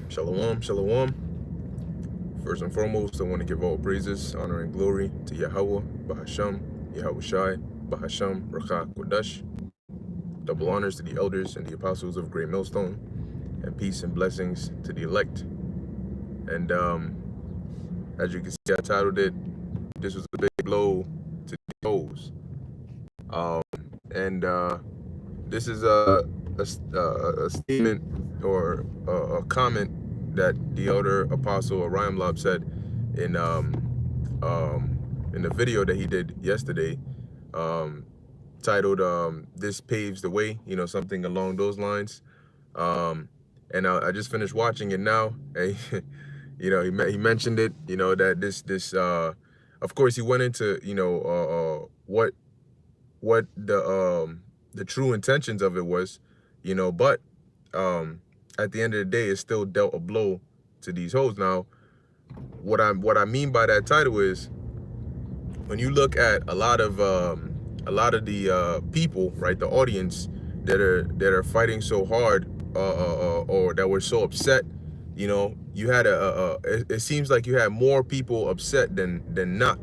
Shalom, shalom. First and foremost, I want to give all praises, honor, and glory to Yahweh, Bahasham, Yahweh Shai, Bahasham, Rakha, Kodash. Double honors to the elders and the apostles of Great Millstone, and peace and blessings to the elect. And as you can see, I titled it, this was a big blow to the foes. This is a statement or a comment that the elder apostle Orion Lob said in the video that he did yesterday, titled "This Paves the Way," something along those lines. And I just finished watching it now, and he mentioned it, that this of course he went into what the true intentions of it was, but at the end of the day, it still dealt a blow to these hoes. Now, what I mean by that title is, when you look at a lot of the people, right, the audience that are fighting so hard, or that were so upset, you had it seems like you had more people upset than not.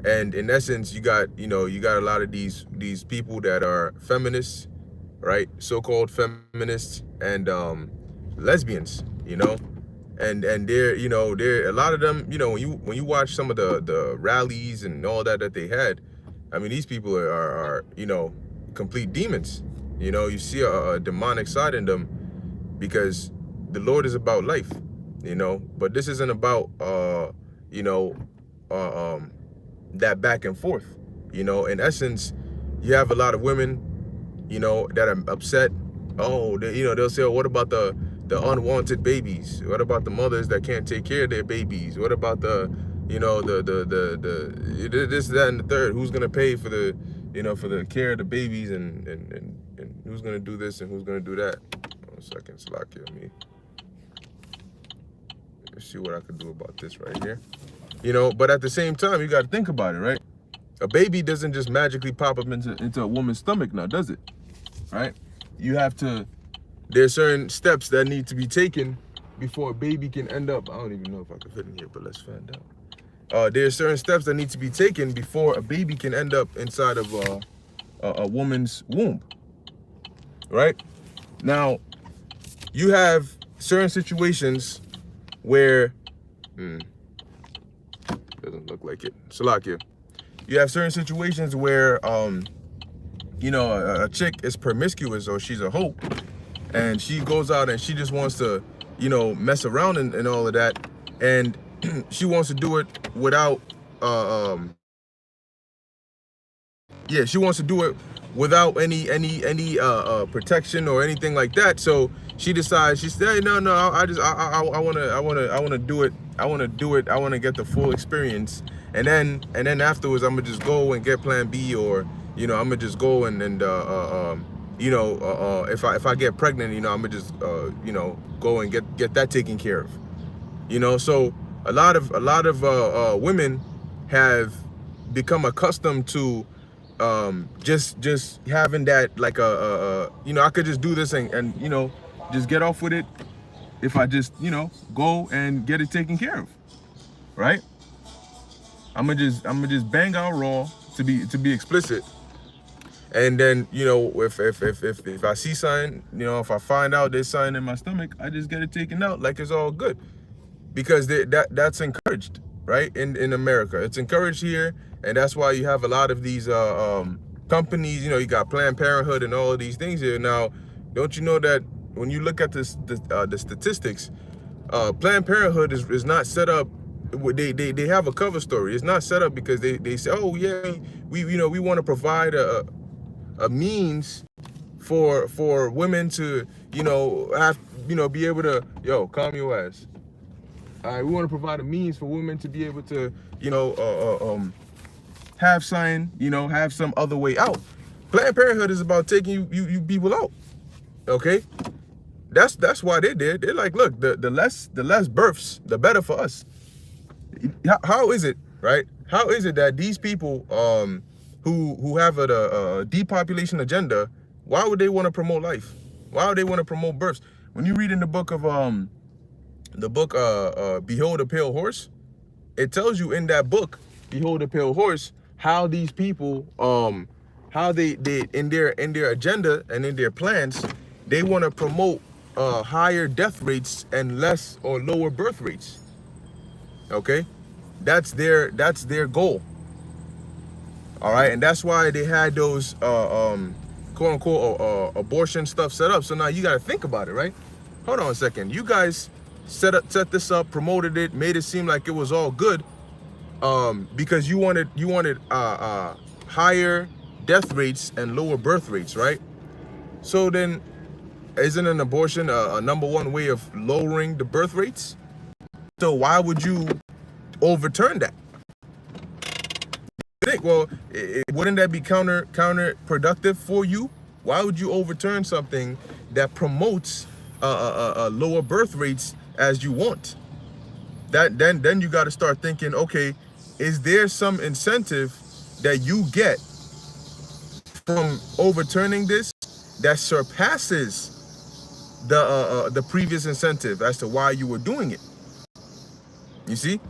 And in essence, you got a lot of these people that are feminists, right? So-called feminists and lesbians, and they're a lot of them, when you watch some of the rallies and all that they had, I mean, these people are complete demons. You see a demonic side in them, because the Lord is about life, but this isn't about that back and forth. In essence, you have a lot of women, that are upset. Oh, they'll say, oh, what about the unwanted babies? What about the mothers that can't take care of their babies? What about the this, that, and the third? Who's gonna pay for the for the care of the babies, and who's gonna do this and who's gonna do that? 1 second, slack here, me. Let's see what I could do about this right here. But at the same time, you got to think about it, right? A baby doesn't just magically pop up into a woman's stomach now, does it? Right? There's certain steps that need to be taken before a baby can end up, I don't even know if I can fit in here, but let's find out. There's certain steps that need to be taken before a baby can end up inside of a woman's womb, right? Now, you have certain situations where, doesn't look like it. Salakia. You have certain situations where, a chick is promiscuous, or she's a hoe, and she goes out and she just wants to, mess around and all of that, and she wants to do it without, she wants to do it without any protection or anything like that. So she decides, she said, hey, no, I want to do it. I want to get the full experience. And then afterwards, I'm gonna just go and get plan B, or, I'm gonna just go and if I get pregnant, I'm gonna just, go and get that taken care of. So a lot of women have become accustomed to just having that, like I could just do this and just get off with it if I just go and get it taken care of, right? I'm gonna just bang out raw, to be explicit, and then if I see sign, if I find out there's sign in my stomach, I just get it taken out like it's all good, because that's encouraged, right? In America, it's encouraged here. And that's why you have a lot of these companies, you got Planned Parenthood and all of these things here. Now, don't you know that when you look at the statistics, Planned Parenthood is not set up. They have a cover story. It's not set up because they say, oh yeah, we want to provide a means for women to have be able to calm your ass. All right, we want to provide a means for women to be able to have sign, have some other way out. Planned Parenthood is about taking you people out. Okay? That's why they did. They're like, look, the less births, the better for us. How is it, right? How is it that these people who have a depopulation agenda, why would they want to promote life? Why would they want to promote births? when you read in the book of Behold a Pale Horse, it tells you in that book, Behold a Pale Horse, how these people, how they in their agenda and in their plans, they want to promote higher death rates and less or lower birth rates. Okay, that's their goal. All right, and that's why they had those quote unquote abortion stuff set up. So now you got to think about it, right? Hold on a second. You guys set this up, promoted it, made it seem like it was all good, because you wanted higher death rates and lower birth rates, right? So then, isn't an abortion a number one way of lowering the birth rates? So why would you overturn that? Well, wouldn't that be counterproductive for you? Why would you overturn something that promotes lower birth rates as you want? Then you got to start thinking, okay, is there some incentive that you get from overturning this that surpasses the previous incentive as to why you were doing it? You see?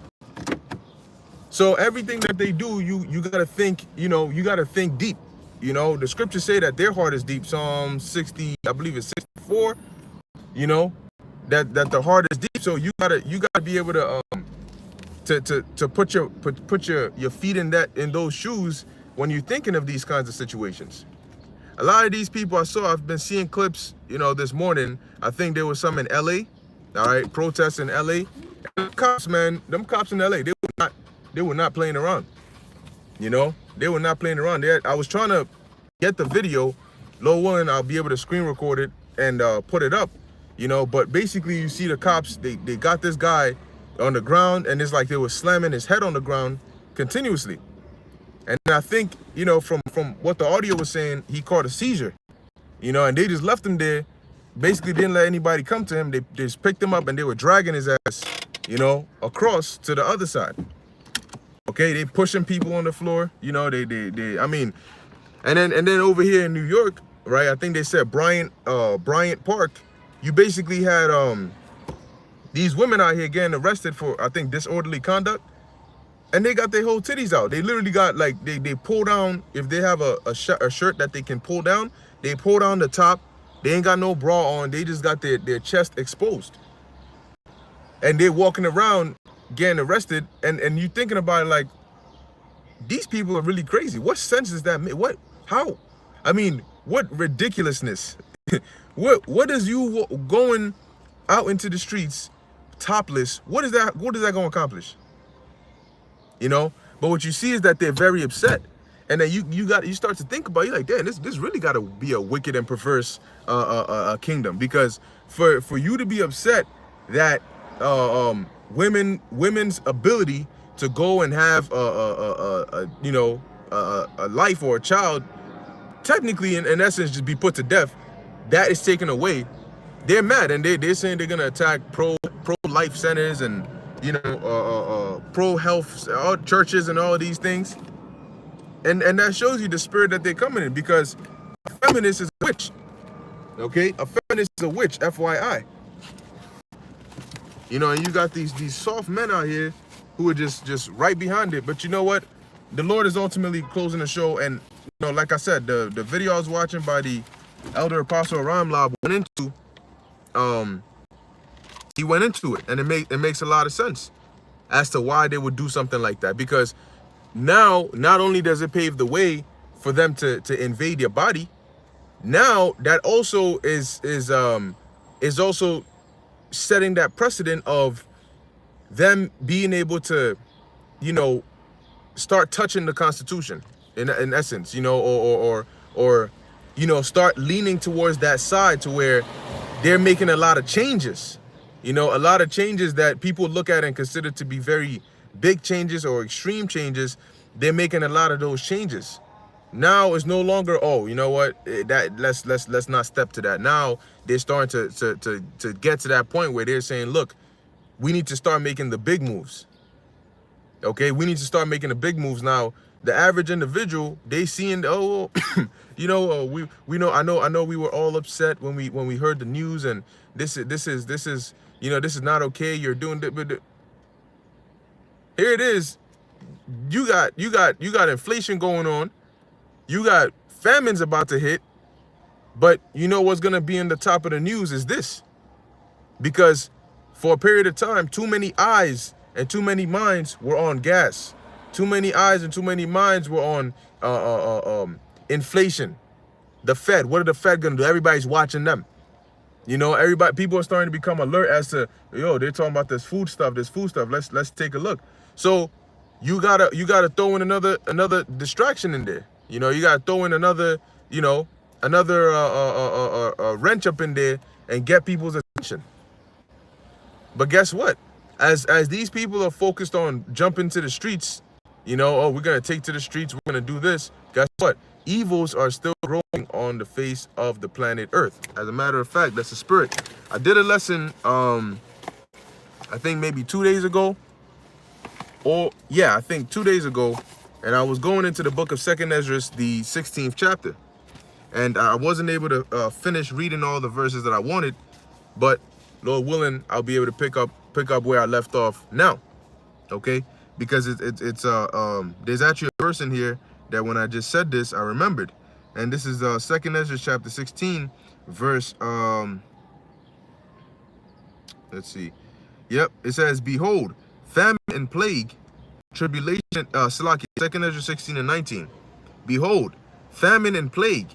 So everything that they do, you gotta think, you gotta think deep. The scriptures say that their heart is deep. Psalm 60, I believe it's 64. That the heart is deep. So you gotta be able to put your feet in those shoes when you're thinking of these kinds of situations. A lot of these people I've been seeing clips, this morning. I think there was some in LA, all right, protests in LA. And cops, man, them cops in LA, they were not playing around. They were not playing around. I was trying to get the video. Low one, I'll be able to screen record it and put it up. But basically you see the cops, they got this guy on the ground, and it's like they were slamming his head on the ground continuously. And I think, from what the audio was saying, he caught a seizure. And they just left him there, basically didn't let anybody come to him. They just picked him up and they were dragging his ass, across to the other side. Okay, they pushing people on the floor, I mean, and then over here in New York, right? I think they said Bryant Park. You basically had these women out here getting arrested for, I think, disorderly conduct, and they got their whole titties out. They literally got, like, they pull down, if they have a shirt that they can pull down, they pull down the top. They ain't got no bra on. They just got their chest exposed, and they're walking around getting arrested, and you thinking about it like, these people are really crazy. What sense does that make? How? I mean, what ridiculousness. what is you going out into the streets topless, what is that going to accomplish? But what you see is that they're very upset, and then you start to think about it, you're like, damn, this really got to be a wicked and perverse kingdom, because for you to be upset that women's ability to go and have a life or a child, technically in essence just be put to death, that is taken away. They're mad, and they're saying they're gonna attack pro-life centers and pro-health churches and all of these things, and that shows you the spirit that they're coming in, because a feminist is a witch. Okay, a feminist is a witch, FYI. And you got these soft men out here who are just right behind it. But you know what? The Lord is ultimately closing the show. And, like I said, the video I was watching by the Elder Apostle Ramlab went into, he went into it. And it makes a lot of sense as to why they would do something like that. Because now, not only does it pave the way for them to invade your body, now that also is also setting that precedent of them being able to, start touching the Constitution in essence, or start leaning towards that side to where they're making a lot of changes, a lot of changes that people look at and consider to be very big changes or extreme changes. They're making a lot of those changes. Now it's no longer, let's not step to that. Now they're starting to get to that point where they're saying, look, we need to start making the big moves. Okay, we need to start making the big moves now. The average individual, they seeing, oh, we know, I know we were all upset when we heard the news, and this is this is not okay. You're doing it, but here it is. You got inflation going on. You got famines about to hit, but you know what's gonna be in the top of the news is this, because for a period of time, too many eyes and too many minds were on gas. Too many eyes and too many minds were on inflation. The Fed, what are the Fed gonna do? Everybody's watching them. Everybody, people are starting to become alert as to, they're talking about this food stuff. Let's take a look. So you gotta throw in another distraction in there. You gotta throw in another wrench up in there and get people's attention. But guess what? As these people are focused on jumping to the streets, oh, we're gonna take to the streets, we're gonna do this. Guess what? Evils are still growing on the face of the planet Earth. As a matter of fact, that's the spirit. I did a lesson, I think maybe 2 days ago. I think 2 days ago, and I was going into the book of 2nd Ezra, the 16th chapter. And I wasn't able to finish reading all the verses that I wanted, but Lord willing, I'll be able to pick up where I left off now. Okay? Because it's there's actually a verse in here that when I just said this, I remembered. And this is 2nd Ezra chapter 16, verse let's see. Yep, it says, behold, famine and plague, tribulation, Salaki, 2nd Ezra 16 and 19. Behold, famine and plague,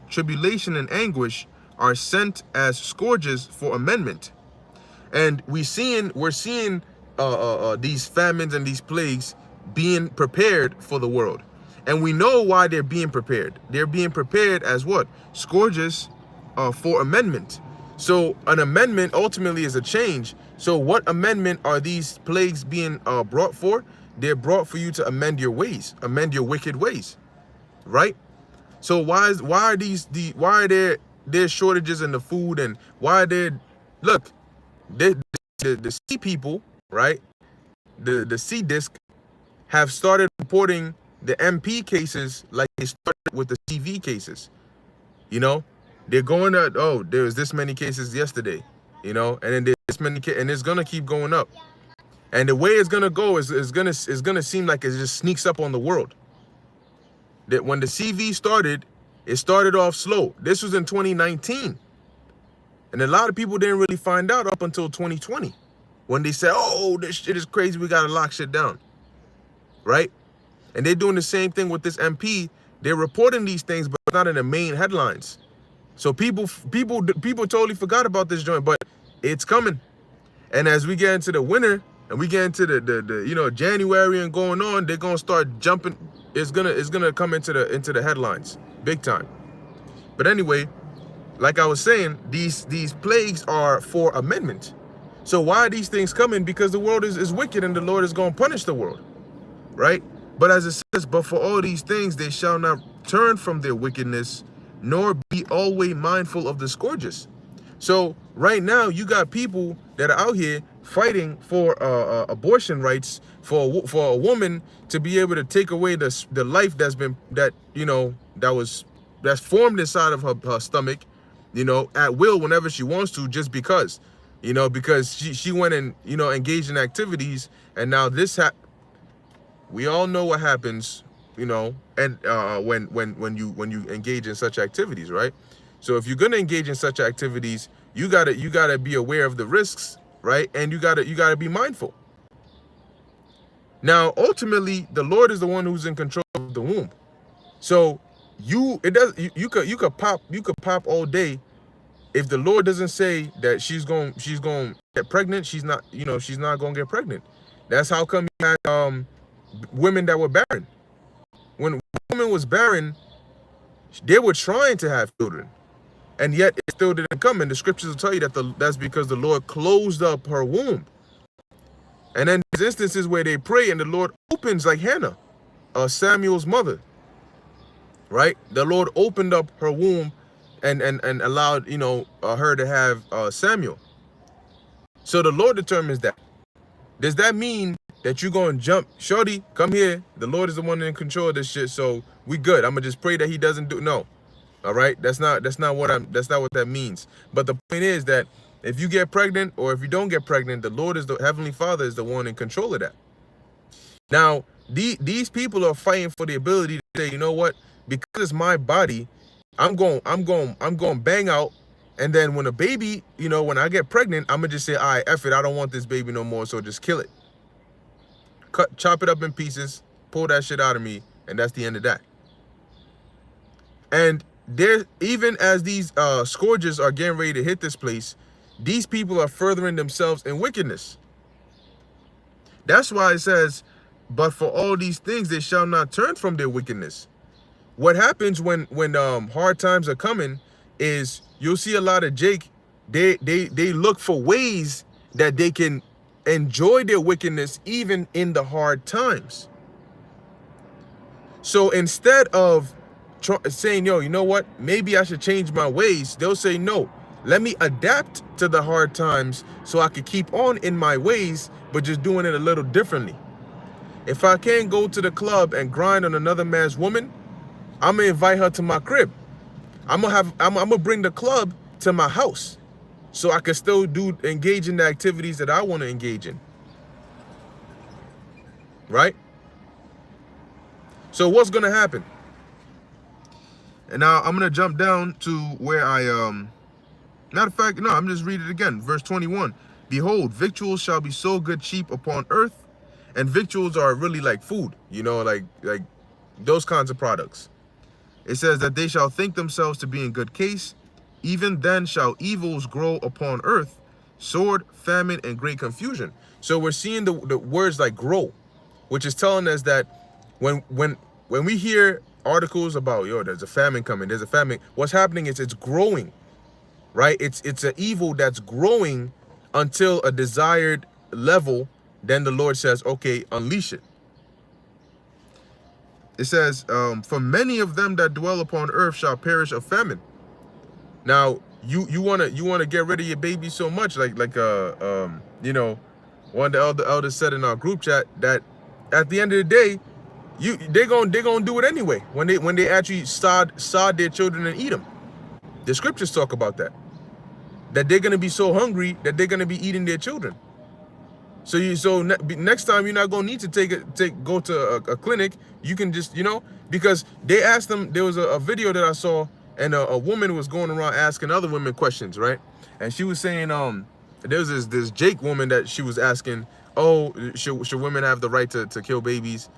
tribulation and anguish are sent as scourges for amendment. And we're seeing these famines and these plagues being prepared for the world. And we know why they're being prepared. They're being prepared as what? Scourges for amendment. So an amendment ultimately is a change. So what amendment are these plagues being brought for? They're brought for you to amend your ways, amend your wicked ways, right? So why are there shortages in the food, and why are there, look, the C people, right? The C disc have started reporting the MP cases like they started with the CV cases. They're going to, oh, there was this many cases yesterday, and then there's this many, and it's gonna keep going up. And the way it's gonna go is gonna seem like it just sneaks up on the world. That when the CV started, it started off slow. This was in 2019. And a lot of people didn't really find out up until 2020 when they said, oh, this shit is crazy, we gotta lock shit down, right? And they're doing the same thing with this MP. They're reporting these things, but not in the main headlines. So people totally forgot about this joint, but it's coming. And as we get into the winter and we get into the January and going on, they're gonna start jumping. It's gonna come into the headlines big time. But anyway, like I was saying, these plagues are for amendment. So why are these things coming? Because the world is wicked and the Lord is going to punish the world, right? But as it says, but for all these things, they shall not turn from their wickedness, nor be always mindful of the scourges. So right now, you got people that are out here fighting for abortion rights, for a woman to be able to take away the life that's formed inside of her stomach, at will whenever she wants to, just because she went and engaged in activities, and now we all know what happens, and when you engage in such activities, right? So if you're gonna engage in such activities, you gotta be aware of the risks, right? And you gotta be mindful. Now, ultimately, the Lord is the one who's in control of the womb. So you could pop all day. If the Lord doesn't say that she's going to get pregnant, she's not going to get pregnant. That's how come you had women that were barren. When a woman was barren, they were trying to have children, and yet it still didn't come. And the scriptures will tell you that that's because the Lord closed up her womb. And then there's instances where they pray and the Lord opens, like Hannah, Samuel's mother, right? The Lord opened up her womb and allowed her to have Samuel. So the Lord determines that. Does that mean that you're going to jump. Shorty, come here. The Lord is the one in control of this shit, so we good. I'm going to just pray that he doesn't do, no. All right? That's not what that means. But the point is that if you get pregnant or if you don't get pregnant, the Lord is the Heavenly Father is the one in control of that. Now, these people are fighting for the ability to say, you know what? Because it's my body, I'm going bang out. And then when a baby, you know, when I get pregnant, I'm going to just say, all right, F it. I don't want this baby no more. So just kill it. Chop it up in pieces, pull that shit out of me. And that's the end of that. And there, even as these scourges are getting ready to hit this place, these people are furthering themselves in wickedness. That's why it says, but for all these things, they shall not turn from their wickedness. What happens when hard times are coming is you'll see a lot of Jake. They look for ways that they can enjoy their wickedness even in the hard times. So instead of saying, yo, you know what, maybe I should change my ways, they'll say, no, let me adapt to the hard times so I could keep on in my ways, but just doing it a little differently. If I can't go to the club and grind on another man's woman, I'm gonna invite her to my crib. I'm gonna bring the club to my house so I can still engage in the activities that I want to engage in. Right? So what's gonna happen? And now I'm gonna jump down to where matter of fact, no, I'm just read it again. Verse 21. Behold, victuals shall be so good cheap upon earth. And victuals are really like food, you know, like those kinds of products. It says that they shall think themselves to be in good case. Even then shall evils grow upon earth, sword, famine, and great confusion. So we're seeing the words like grow, which is telling us that when we hear articles about, yo, there's a famine coming, there's a famine, what's happening is it's growing, right? It's an evil that's growing until a desired level. Then the Lord says, okay, unleash it. It says, for many of them that dwell upon earth shall perish of famine. Now, you wanna get rid of your baby so much, like you know, one of the elders said in our group chat that at the end of the day, they're gonna do it anyway when they actually sod their children and eat them. The scriptures talk about that they're gonna be so hungry that they're gonna be eating their children. So next time you're not gonna need to go to a clinic. You can just, you know, because they asked them. There was a video that I saw, and a woman was going around asking other women questions, right? And she was saying, there was this Jake woman that she was asking, oh, should women have the right to kill babies?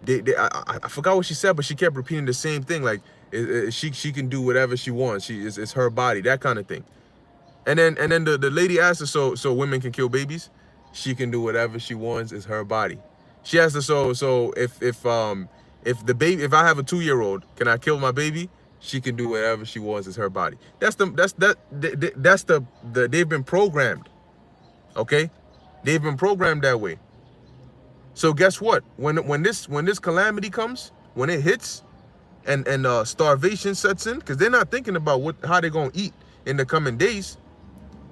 I forgot what she said, but she kept repeating the same thing, like she can do whatever she wants. It's her body, that kind of thing. And then the lady asked her, so women can kill babies? She can do whatever she wants. It's her body. She asked her, so if the baby, if I have a 2-year-old, can I kill my baby? She can do whatever she wants. It's her body. They've been programmed. Okay, they've been programmed that way. So guess what? When this calamity comes, when it hits, and starvation sets in, because they're not thinking about how they're gonna eat in the coming days.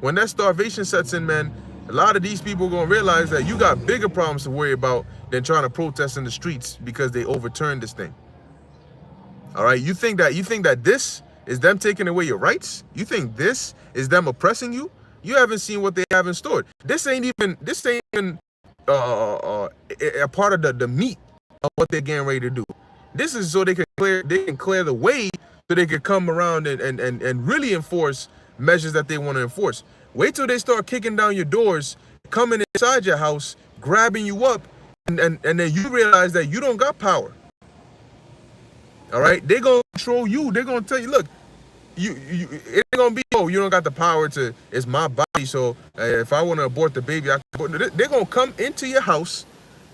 When that starvation sets in, man, a lot of these people are gonna realize that you got bigger problems to worry about than trying to protest in the streets because they overturned this thing. All right, you think that this is them taking away your rights? You think this is them oppressing you? You haven't seen what they have in store. This ain't even a part of the meat of what they're getting ready to do. This is so they can clear the way so they can come around and really enforce measures that they want to enforce. Wait till they start kicking down your doors, coming inside your house, grabbing you up, and then you realize that you don't got power. All right, they're gonna control you. They're gonna tell you, look, it ain't gonna be, oh, you don't got the power to. It's my body, so if I want to abort the baby, I can abort it. They're gonna come into your house.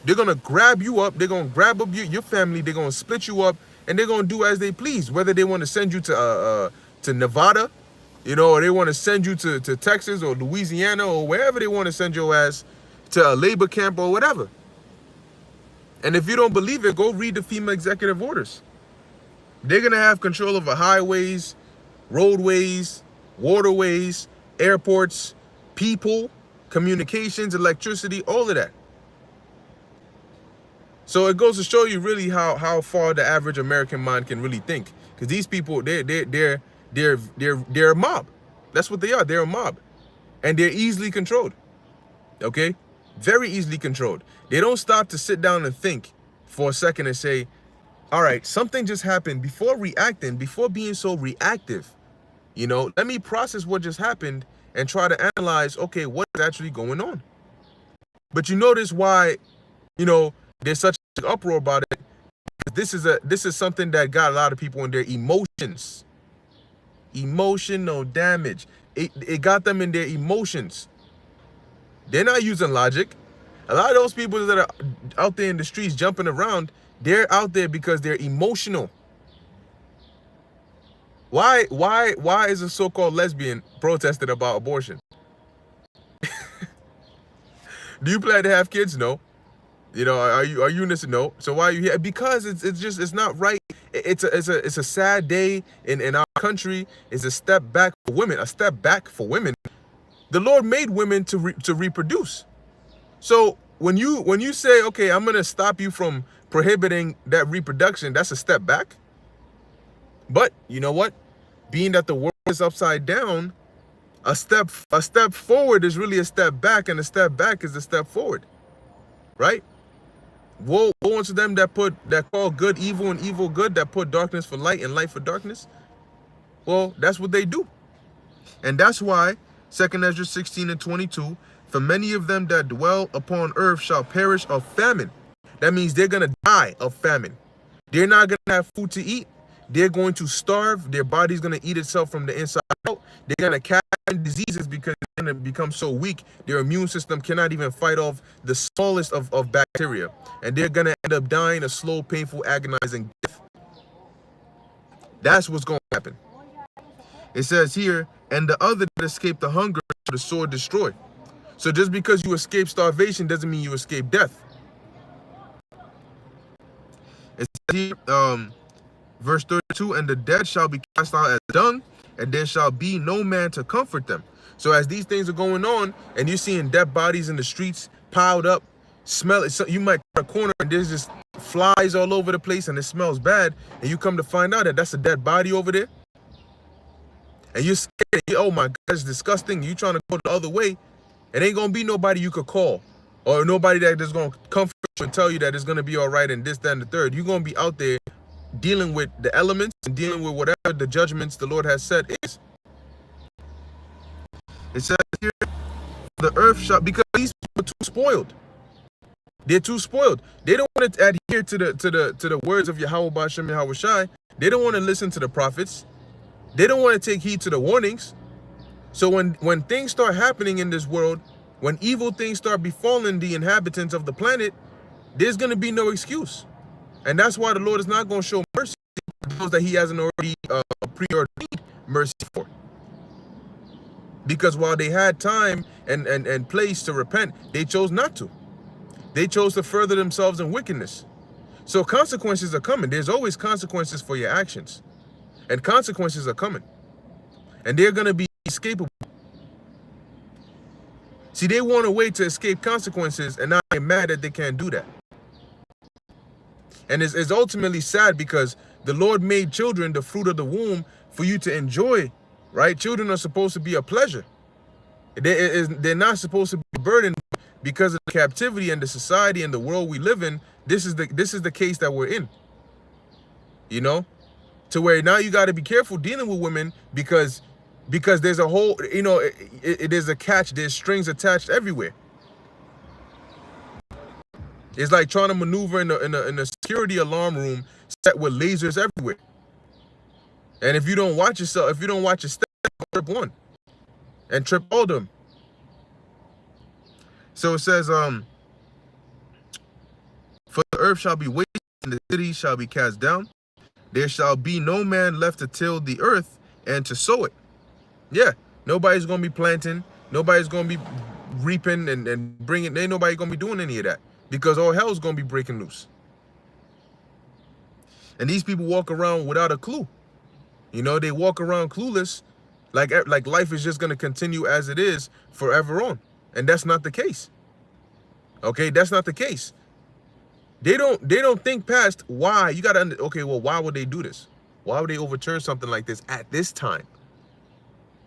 They're gonna grab you up. They're gonna grab up your family. They're gonna split you up, and they're gonna do as they please. Whether they want to send you to Nevada, you know, or they want to send you to Texas or Louisiana or wherever they want to send your ass, to a labor camp or whatever. And if you don't believe it, go read the FEMA executive orders. They're gonna have control over highways, roadways, waterways, airports, people, communications, electricity, all of that. So it goes to show you really how far the average American mind can really think. Because these people, they're a mob. That's what they are. They're a mob, and they're easily controlled. Okay, very easily controlled. They don't stop to sit down and think for a second and say, all right, something just happened. Before reacting, before being so reactive, you know, let me process what just happened and try to analyze, okay, what is actually going on? But you notice why, you know, there's such an uproar about it. This is something that got a lot of people in their emotions. Emotional damage. It got them in their emotions. They're not using logic. A lot of those people that are out there in the streets jumping around, they're out there because they're emotional. Why is a so-called lesbian protested about abortion? Do you plan to have kids? No. You know, are you innocent? No. So why are you here? Because it's not right. It's a sad day in our country. It's a step back for women. A step back for women. The Lord made women to reproduce. So when you say, okay, I'm gonna stop you from prohibiting that reproduction, that's a step back. But you know what? Being that the world is upside down, a step forward is really a step back, and a step back is a step forward, right? Woe unto them that call good evil and evil good, that put darkness for light and light for darkness. Well, that's what they do, and that's why 2 Ezra 16:22, for many of them that dwell upon earth shall perish of famine. That means they're gonna die of famine. They're not gonna have food to eat. They're going to starve. Their body's going to eat itself from the inside out. They're going to catch diseases because they're going to become so weak. Their immune system cannot even fight off the smallest of bacteria. And they're going to end up dying a slow, painful, agonizing death. That's what's going to happen. It says here, and the other that escaped the hunger, the sword destroyed. So just because you escape starvation doesn't mean you escape death. It says here, verse 32, and the dead shall be cast out as dung, and there shall be no man to comfort them. So as these things are going on, and you're seeing dead bodies in the streets piled up, smell it. So you might cut a corner and there's just flies all over the place and it smells bad, and you come to find out that that's a dead body over there. And you're scared. Oh my God, it's disgusting. You're trying to go the other way. It ain't gonna be nobody you could call, or nobody that is gonna comfort you and tell you that it's gonna be all right and this, that, and the third. You're gonna be out there dealing with the elements and dealing with whatever the judgments the Lord has said is. It says here, the earth shall, because these people are too spoiled. They're too spoiled. They don't want to adhere to the words of Yahweh B'Shem Yahweh Shai. They don't want to listen to the prophets. They don't want to take heed to the warnings. So when things start happening in this world, when evil things start befalling the inhabitants of the planet, there's going to be no excuse. And that's why the Lord is not going to show mercy to those that he hasn't already preordained mercy for. Because while they had time and place to repent, they chose not to. They chose to further themselves in wickedness. So consequences are coming. There's always consequences for your actions. And consequences are coming. And they're going to be escapable. See, they want a way to escape consequences, and now they're mad that they can't do that. And it's ultimately sad because the Lord made children the fruit of the womb for you to enjoy, right? Children are supposed to be a pleasure. They're not supposed to be a burden because of the captivity and the society and the world we live in. This is the case that we're in. You know, to where now you got to be careful dealing with women because there's a whole, you know, there's a catch. There's strings attached everywhere. It's like trying to maneuver in a security alarm room set with lasers everywhere. And if you don't watch yourself, if you don't watch your step, trip one and trip all of them. So it says, for the earth shall be wasted and the cities shall be cast down. There shall be no man left to till the earth and to sow it. Yeah, nobody's going to be planting. Nobody's going to be reaping and bringing. Ain't nobody going to be doing any of that. Because all hell's going to be breaking loose. And these people walk around without a clue. You know, they walk around clueless, like life is just going to continue as it is forever on. And that's not the case. Okay, that's not the case. They don't think past why. You gotta okay, well, why would they do this? Why would they overturn something like this at this time?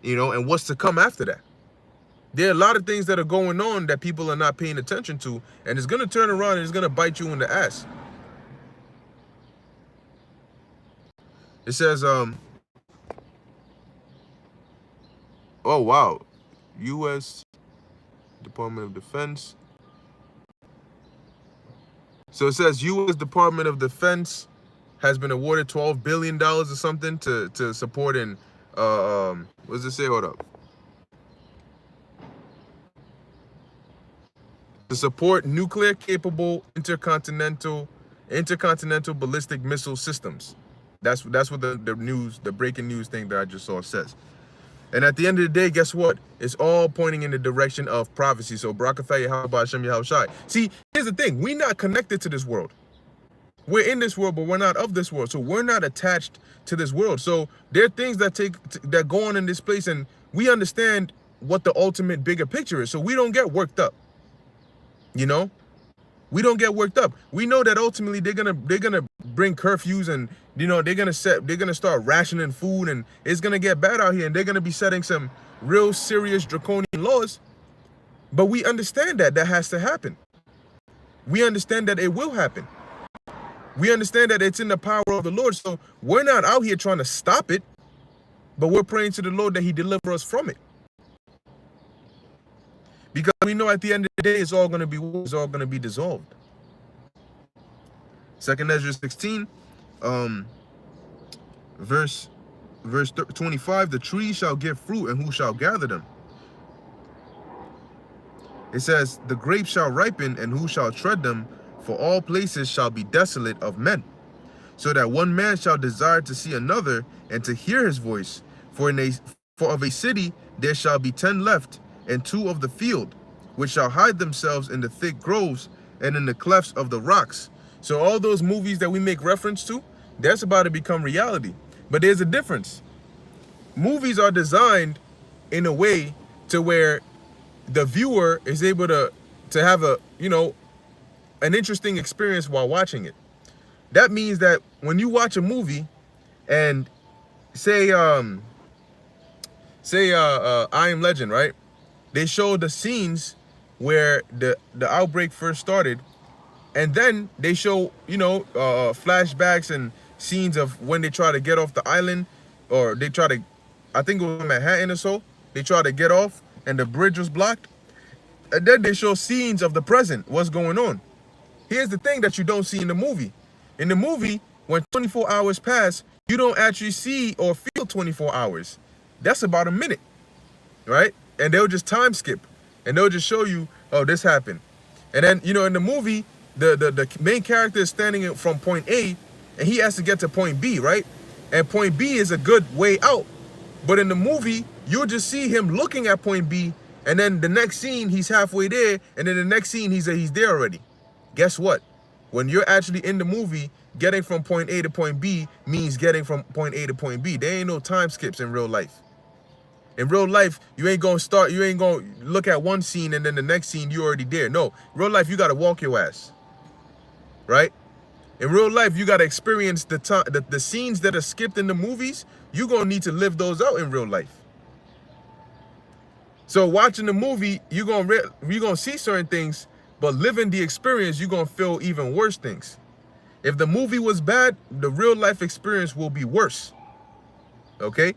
And what's to come after that? There are a lot of things that are going on that people are not paying attention to, and it's gonna turn around and it's gonna bite you in the ass. It says, oh wow, U.S. Department of Defense. So it says U.S. Department of Defense has been awarded $12 billion or something to support in, what does it say? Hold up. To support nuclear-capable intercontinental ballistic missile systems. That's what the breaking news thing that I just saw says. And at the end of the day, guess what? It's all pointing in the direction of prophecy. So, Barakatha Yahweh Hashem Yahushai. See, here's the thing. We're not connected to this world. We're in this world, but we're not of this world. So we're not attached to this world. So there are things that go on in this place, and we understand what the ultimate bigger picture is. So we don't get worked up. We don't get worked up. We know that ultimately they're gonna bring curfews, and they're gonna start rationing food, and it's gonna get bad out here, and they're gonna be setting some real serious draconian laws. But we understand that has to happen. We understand that it will happen. We understand that it's in the power of the Lord. So we're not out here trying to stop it, but we're praying to the Lord that He deliver us from it. Because we know at the end of the day, it's all going to be dissolved. 2nd Ezra 16, verse 25, the trees shall give fruit, and who shall gather them? It says, the grapes shall ripen, and who shall tread them? For all places shall be desolate of men, so that one man shall desire to see another, and to hear his voice. For of a city there shall be 10 left, and 2 of the field, which shall hide themselves in the thick groves and in the clefts of the rocks. So all those movies that we make reference to, that's about to become reality. But there's a difference. Movies are designed in a way to where the viewer is able to have an interesting experience while watching it. That means that when you watch a movie and say I Am Legend, right? They show the scenes where the outbreak first started, and then they show flashbacks and scenes of when they try to get off the island, or they try to, I think it was Manhattan or so, they try to get off and the bridge was blocked, and then they show scenes of the present, what's going on. Here's the thing that you don't see in the movie. In the movie, when 24 hours pass, you don't actually see or feel 24 hours. That's about a minute, right? And they'll just time skip, and they'll just show you, oh, this happened. And then, in the movie, the main character is standing from point A, and he has to get to point B, right? And point B is a good way out. But in the movie, you'll just see him looking at point B, and then the next scene, he's halfway there, and then the next scene, he's there already. Guess what? When you're actually in the movie, getting from point A to point B means getting from point A to point B. There ain't no time skips in real life. In real life, you ain't gonna look at one scene and then the next scene you already there. No, real life, you gotta walk your ass, right? In real life, you gotta experience the scenes that are skipped in the movies. You're gonna need to live those out in real life. So watching the movie, you're gonna see certain things, but living the experience, you're gonna feel even worse things. If the movie was bad, the real life experience will be worse. Okay?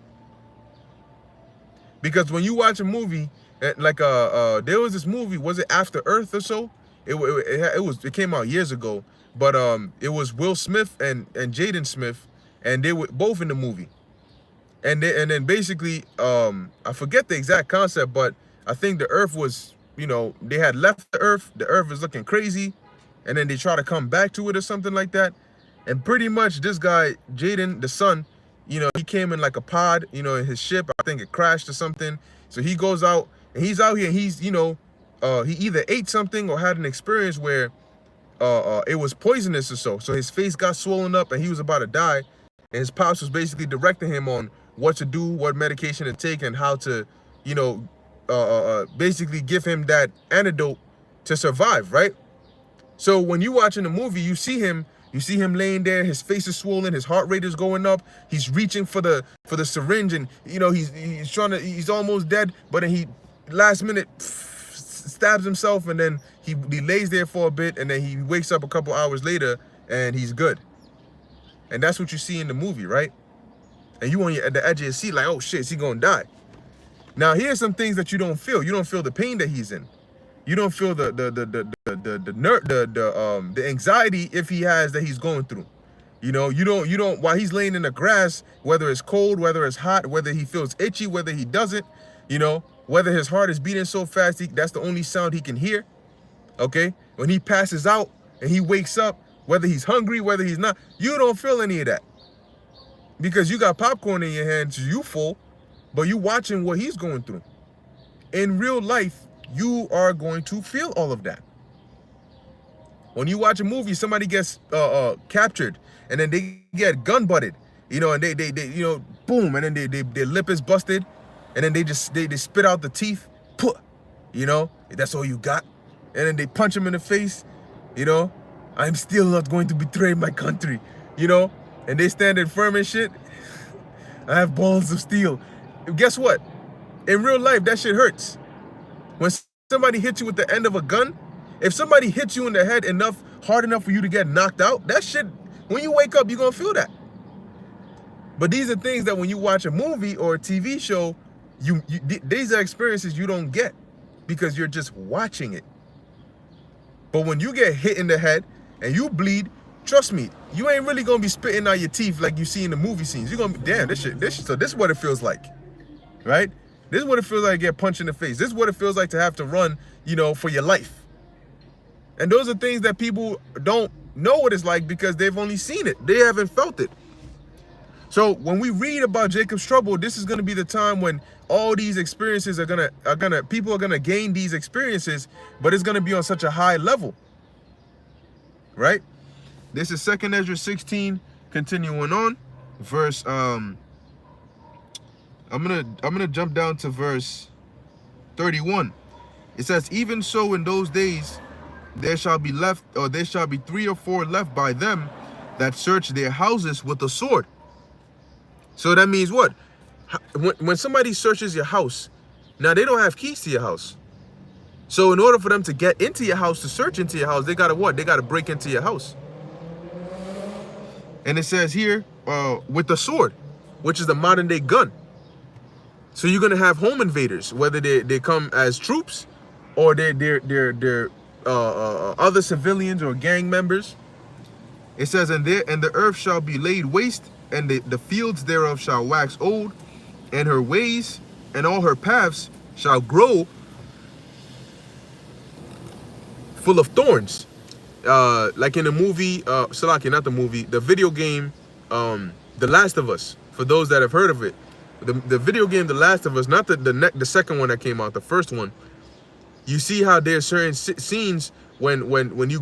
Because when you watch a movie, like there was this movie, was it After Earth or so? It came out years ago, but it was Will Smith and Jaden Smith, and they were both in the movie. And then basically, I forget the exact concept, but I think the Earth was, they had left the Earth is looking crazy, and then they try to come back to it or something like that. And pretty much this guy, Jaden, the son, he came in like a pod, in his ship. I think it crashed or something. So he goes out, and he's out here, and he's, he either ate something or had an experience where it was poisonous or so. So his face got swollen up, and he was about to die. And his pops was basically directing him on what to do, what medication to take, and how to, basically give him that antidote to survive, right? So when you watching the movie, you see him laying there, his face is swollen, his heart rate is going up, he's reaching for the syringe, and he's almost dead, but then he last minute stabs himself, and then he lays there for a bit, and then he wakes up a couple hours later and he's good. And that's what you see in the movie, right? And you at the edge of your seat like, oh shit, is he gonna die? Now here's some things that you don't feel. You don't feel the pain that he's in. You don't feel the anxiety if he has that he's going through. You don't while he's laying in the grass, whether it's cold, whether it's hot, whether he feels itchy, whether he doesn't, whether his heart is beating so fast, that's the only sound he can hear. Okay? When he passes out and he wakes up, whether he's hungry, whether he's not, you don't feel any of that. Because you got popcorn in your hands, you full, but you watching what he's going through. In real life, you are going to feel all of that. When you watch a movie, somebody gets captured, and then they get gun butted, and they boom, and then their lip is busted, and then they spit out the teeth, that's all you got, and then they punch him in the face, I'm still not going to betray my country, and they stand in firm and shit. I have balls of steel. Guess what? In real life, that shit hurts. When somebody hits you with the end of a gun, if somebody hits you in the head hard enough for you to get knocked out, that shit, when you wake up, you're gonna feel that. But these are things that when you watch a movie or a TV show, these are experiences you don't get because you're just watching it. But when you get hit in the head and you bleed, trust me, you ain't really gonna be spitting out your teeth like you see in the movie scenes. You're gonna be, damn, so this is what it feels like, right? This is what it feels like to get punched in the face. This is what it feels like to have to run, for your life. And those are things that people don't know what it's like because they've only seen it. They haven't felt it. So when we read about Jacob's trouble, this is going to be the time when all these experiences people are gonna gain these experiences, but it's gonna be on such a high level, right? This is 2 Ezra 16, continuing on, verse I'm gonna jump down to verse 31. It says, even so in those days there shall be 3 or 4 left by them that search their houses with a sword. So that means what? When somebody searches your house, now they don't have keys to your house. So in order for them to get into your house, to search into your house, they gotta what? They gotta break into your house. And it says here, with the sword, which is the modern day gun. So you're gonna have home invaders, whether they come as troops or they're other civilians or gang members. It says, and the earth shall be laid waste, and the fields thereof shall wax old, and her ways and all her paths shall grow full of thorns. Like in the movie, Salaki, not the movie, the video game, The Last of Us. For those that have heard of it, the video game The Last of Us, not the second one that came out, the first one. You see how there's certain scenes when you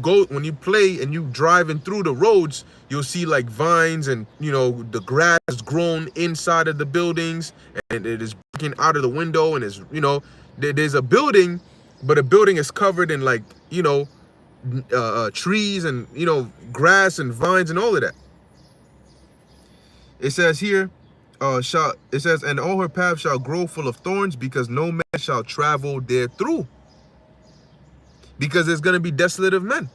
play and you driving through the roads, you'll see like vines and the grass grown inside of the buildings, and it is breaking out of the window, and it's there's a building, but a building is covered in like trees and grass and vines and all of that. It says here, and all her paths shall grow full of thorns, because no man shall travel there through. Because there's going to be desolate of men.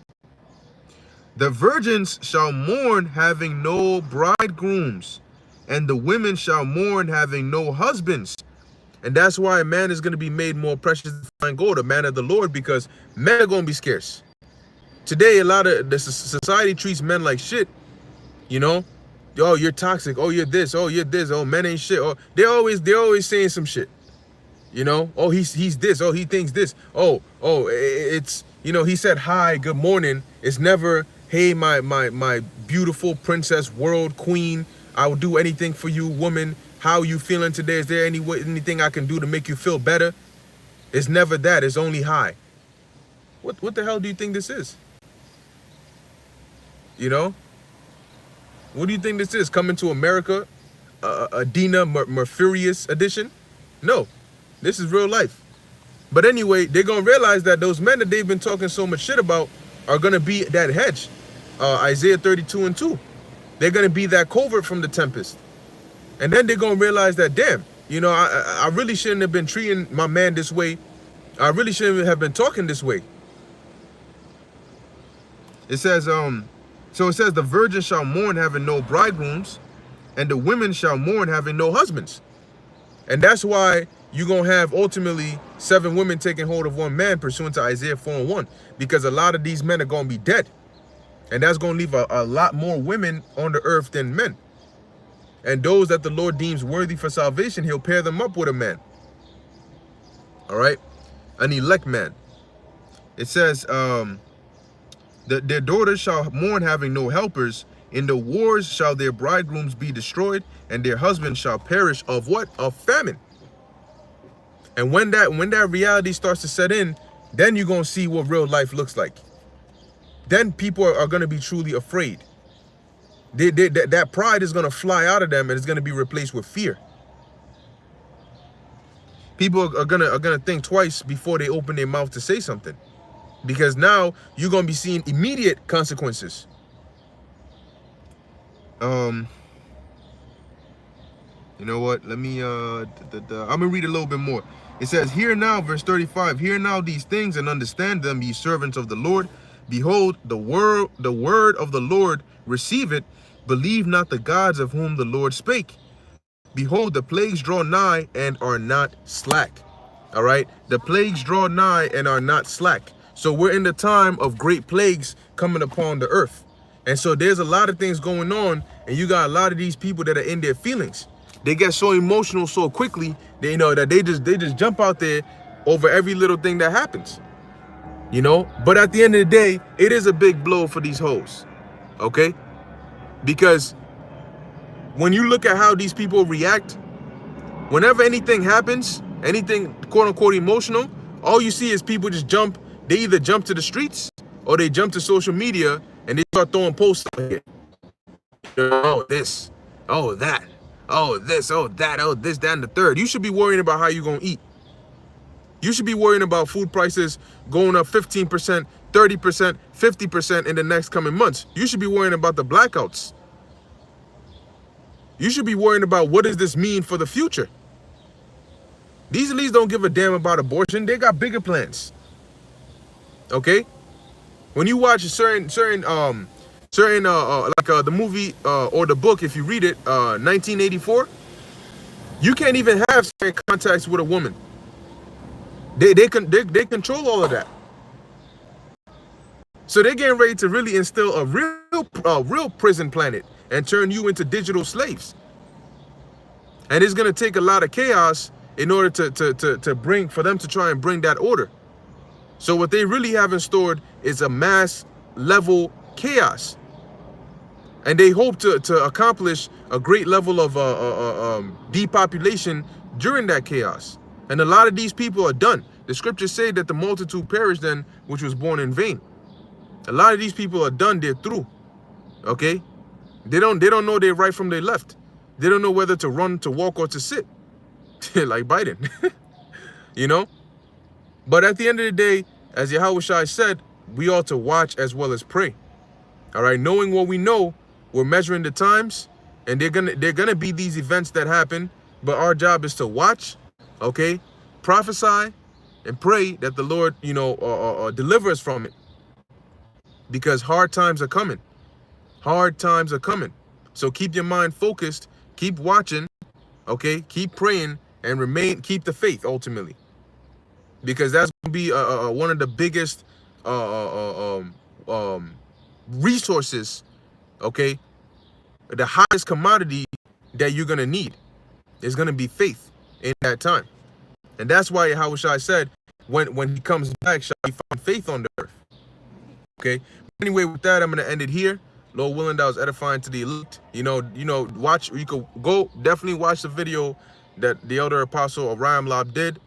The virgins shall mourn, having no bridegrooms, and the women shall mourn, having no husbands. And that's why a man is going to be made more precious than fine gold, a man of the Lord, because men are going to be scarce. Today, a lot of the society treats men like shit. Oh, you're toxic. Oh, you're this. Oh, you're this. Oh, men ain't shit. Oh, they're always saying some shit. Oh, he's this. Oh, he thinks this. Oh, it's, he said, hi, good morning. It's never, hey, my beautiful princess, world queen, I will do anything for you, woman. How are you feeling today? Is there anything I can do to make you feel better? It's never that. It's only hi. What the hell do you think this is? What do you think this is? Coming to America, a Dina Merfurius edition? No. This is real life. But anyway, they're going to realize that those men that they've been talking so much shit about, are going to be that hedge. Isaiah 32:2. They're going to be that covert from the tempest. And then they're going to realize that, damn, you know, I really shouldn't have been treating my man this way. I really shouldn't have been talking this way. It says, so it says, the virgin shall mourn having no bridegrooms, and the women shall mourn having no husbands. And that's why you're going to have ultimately 7 women taking hold of 1 man, pursuant to Isaiah 4:1, because a lot of these men are going to be dead. And that's going to leave a lot more women on the earth than men. And those that the Lord deems worthy for salvation, he'll pair them up with a man. All right? An elect man. It says, their daughters shall mourn having no helpers. In the wars shall their bridegrooms be destroyed, and their husbands shall perish of what? Of famine. And when that reality starts to set in, then you're going to see what real life looks like. Then people are going to be truly afraid. That pride is going to fly out of them, and it's going to be replaced with fear. People are gonna think twice before they open their mouth to say something, because now you're gonna be seeing immediate consequences. You know what? Let me I'm gonna read a little bit more. It says, "Hear now," verse 35. "Hear now these things and understand them, ye servants of the Lord. Behold, the word of the Lord, receive it. Believe not the gods of whom the Lord spake. Behold, the plagues draw nigh and are not slack." All right, the plagues draw nigh and are not slack. So we're in the time of great plagues coming upon the earth. And so there's a lot of things going on, and you got a lot of these people that are in their feelings. They get so emotional so quickly, they know that they just jump out there over every little thing that happens. You know, but at the end of the day, it is a big blow for these hoes. Okay? Because when you look at how these people react, whenever anything happens, anything quote unquote emotional, all you see is people just jump. They either jump to the streets or they jump to social media and they start throwing posts out here. Oh, this, oh, that, oh, this, oh, that, oh, this, that, and the third. You should be worrying about how you're going to eat. You should be worrying about food prices going up 15%, 30%, 50% in the next coming months. You should be worrying about the blackouts. You should be worrying about what does this mean for the future. These elites don't give a damn about abortion. They got bigger plans. Okay? When you watch certain the movie or the book, if you read it, 1984, you can't even have certain contacts with a woman. They control all of that. So they're getting ready to really instill a real prison planet and turn you into digital slaves. And it's gonna take a lot of chaos in order for them to try and bring that order. So what they really have in store is a mass level chaos. And they hope to accomplish a great level of depopulation during that chaos. And a lot of these people are done. The scriptures say that the multitude perished then, which was born in vain. A lot of these people are done. They're through. Okay? They don't know their right from their left. They don't know whether to run, to walk, or to sit. Like Biden. You know? But at the end of the day, as Yahushua said, we ought to watch as well as pray. All right? Knowing what we know, we're measuring the times, and they're gonna be these events that happen, but our job is to watch, okay? Prophesy and pray that the Lord, you know, deliver us from it. Because hard times are coming. Hard times are coming. So keep your mind focused, keep watching, okay? Keep praying and keep the faith ultimately. Because that's going to be one of the biggest resources, okay? The highest commodity that you're going to need is going to be faith in that time. And that's why Yahushua said, when he comes back, shall he find faith on the earth. Okay? Anyway, with that, I'm going to end it here. Lord willing, that was edifying to the elite. You know, watch, you could go definitely watch the video that the elder apostle Ramlab did,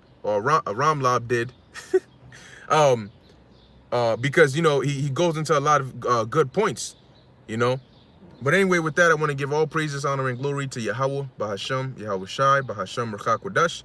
because, you know, he goes into a lot of good points, you know. But anyway, with that, I want to give all praises, honor, and glory to Yahweh, Bahasham, Yahweh Shai, Bahasham, Rachak Wadash.